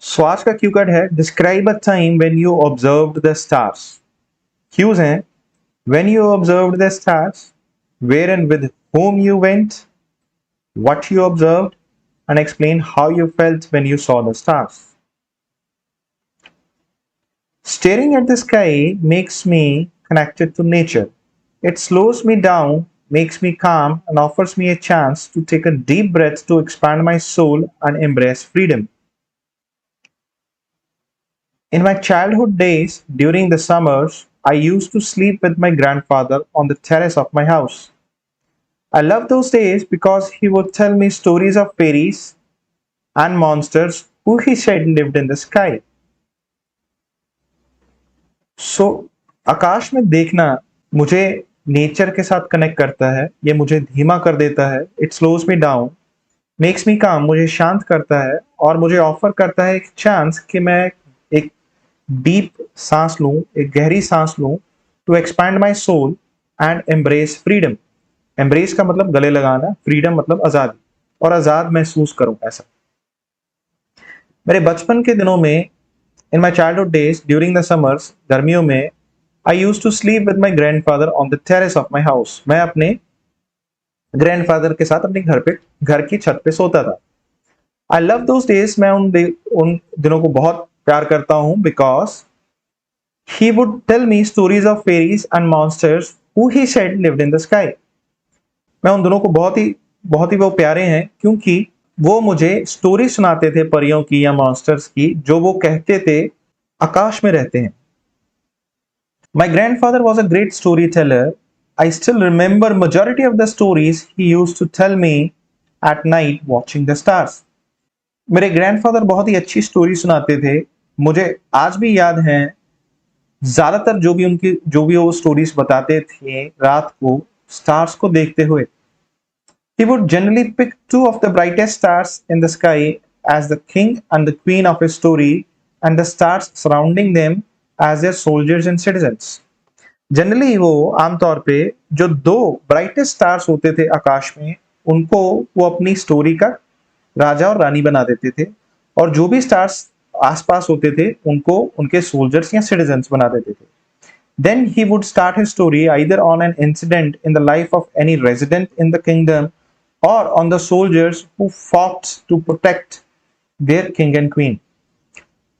सो आज का cue card है describe a time when you observed the stars. Cues हैं when you observed the stars, where and with whom you went, what you observed, and explain how you felt when you saw the stars. Staring at the sky makes me connected to nature. It slows me down, makes me calm, and offers me a chance to take a deep breath to expand my soul and embrace freedom. In my childhood days, during the summers, I used to sleep with my grandfather on the terrace of my house. I loved those days because he would tell me stories of fairies and monsters who he said lived in the sky. सो आकाश में देखना मुझे nature के साथ connect करता है, ये मुझे धीमा कर देता है, it slows me down, makes me काम, मुझे शांत करता है और मुझे ऑफर करता है एक चांस कि मैं एक डीप सांस लूं, एक गहरी सांस लूं, to expand my soul and embrace freedom. Embrace का मतलब गले लगाना, फ्रीडम मतलब आजादी, और आजाद महसूस करूं ऐसा। मेरे बचपन के दिनों में, in my childhood days during the summers, गर्मियों में, I use to sleep with my grandfather on the terrace of my house. मैं अपने ग्रैंडफादर के साथ अपने घर की छत पे सोता था। आई लव दोज डेज, मैं उन दिनों को बहुत प्यार करता हूं because he would tell me stories of fairies and monsters who he said lived in the sky. मैं उन दिनों को बहुत ही वो प्यारे हैं क्योंकि वो मुझे स्टोरी सुनाते थे परियों की या मॉन्स्टर्स की, जो वो कहते थे आकाश में रहते हैं। My grandfather was a great storyteller. I still remember majority of the stories he used to tell me at night watching the stars. मेरे ग्रैंडफादर बहुत ही अच्छी स्टोरी सुनाते थे, मुझे आज भी याद हैं ज्यादातर जो भी वो स्टोरीज बताते थे रात को स्टार्स को देखते हुए। He would generally pick two of the brightest stars in the sky as the king and the queen of his story, and the stars surrounding them as their soldiers and citizens. Generally वो आमतौर पे जो दो brightest stars होते थे आकाश में, उनको वो अपनी स्टोरी का राजा और रानी बना देते थे, और जो भी स्टार्स आसपास होते थे उनको उनके सोल्जर्स या सिटीजन्स बना देते थे। Then he would start his story either on an incident in the life of any resident in the kingdom or on the soldiers who fought to protect their king and queen.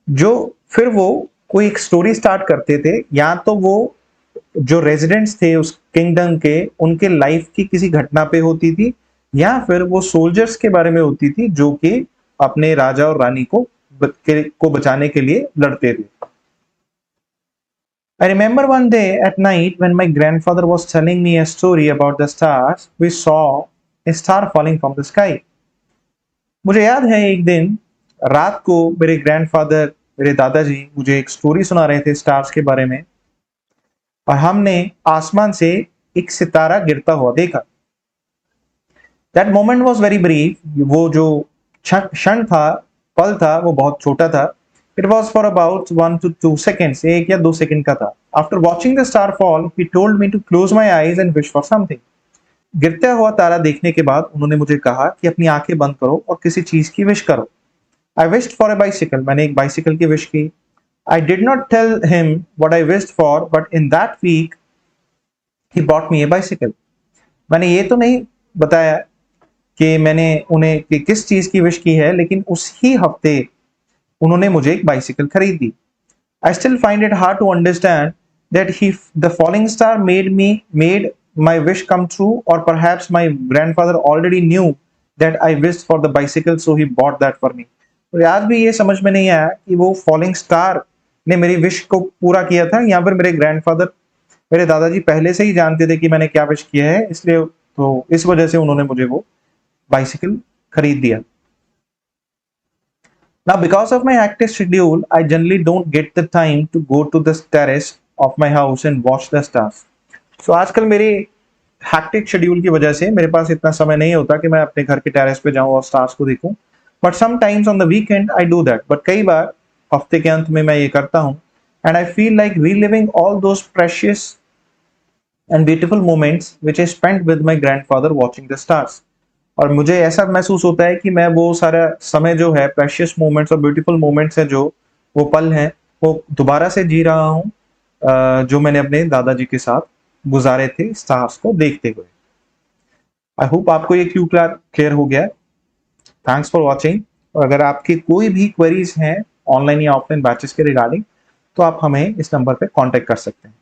जो फिर वो कोई एक story start करते थे, या तो वो जो रेजिडेंट्स थे उस किंगडम के, उनके लाइफ की किसी घटना पे होती थी, या फिर वो सोल्जर्स के बारे में होती थी जो कि अपने राजा और रानी को बचाने के लिए लड़ते थे। I remember one day at night when my grandfather was telling me a story about the stars, we saw a star falling from the sky. मुझे याद है एक दिन रात को मेरे ग्रैंडफादर, मेरे दादाजी मुझे एक स्टोरी सुना रहे थे स्टार्स के बारे में, और हमने आसमान से एक सितारा गिरता हुआ देखा। That moment was very brief. वो जो क्षण था, पल था, वो बहुत छोटा था। It was for about 1 to 2 seconds, 1 या 2 सेकंड का था। After watching the star fall, he told me to close my eyes and wish for something. गिरता हुआ तारा देखने के बाद उन्होंने मुझे कहा कि अपनी आंखें बंद करो और किसी चीज की विश करो। I wished for a bicycle. मैंने एक बाइसिकल की विश की। I did not tell him what I wished for, but in that week he bought me a bicycle. मैंने ये तो नहीं बताया कि मैंने उन्हें कि किस चीज की विश की है, लेकिन उसी हफ्ते उन्होंने मुझे एक बाइसिकल खरीद दी। I still find it hard to understand that the falling star made my wish come true, or perhaps my grandfather already knew that I wished for the bicycle, so he bought that for me. तो आज भी ये समझ में नहीं आया कि वो फॉलिंग स्टार ने मेरी विश को पूरा किया था, या फिर मेरे ग्रैंडफादर, मेरे दादाजी पहले से ही जानते थे कि मैंने क्या विश किया है, इसलिए तो इस वजह से उन्होंने मुझे वो बाइसिकल खरीद दिया। Now, because of my hectic schedule, I generally don't get the time to go to the terrace of my house and watch the stars. So आजकल मेरी हैक्टिक शेड्यूल की वजह से मेरे पास इतना समय नहीं होता कि मैं अपने घर के टेरेस पे जाऊं और स्टार्स को देखूं। But sometimes on the weekend I do that. But कई बार हफ्ते के अंत में मैं ये करता हूं, and I feel like reliving all those precious and beautiful moments which I spent with my grandfather watching the stars. और मुझे ऐसा महसूस होता है कि मैं वो सारा समय जो है, प्रेशियस मोमेंट्स और ब्यूटीफुल मोमेंट्स हैं जो, वो पल हैं, वो दोबारा से जी रहा हूँ, जो मैंने अपने दादाजी के साथ गुजारे थे इस साहस को देखते हुए। आई होप आपको ये क्यों क्लियर हो गया। Thanks for watching. और अगर आपकी कोई भी क्वेरीज हैं ऑनलाइन या ऑफलाइन बैचेस के रिगार्डिंग, तो आप हमें इस नंबर पे कांटेक्ट कर सकते हैं।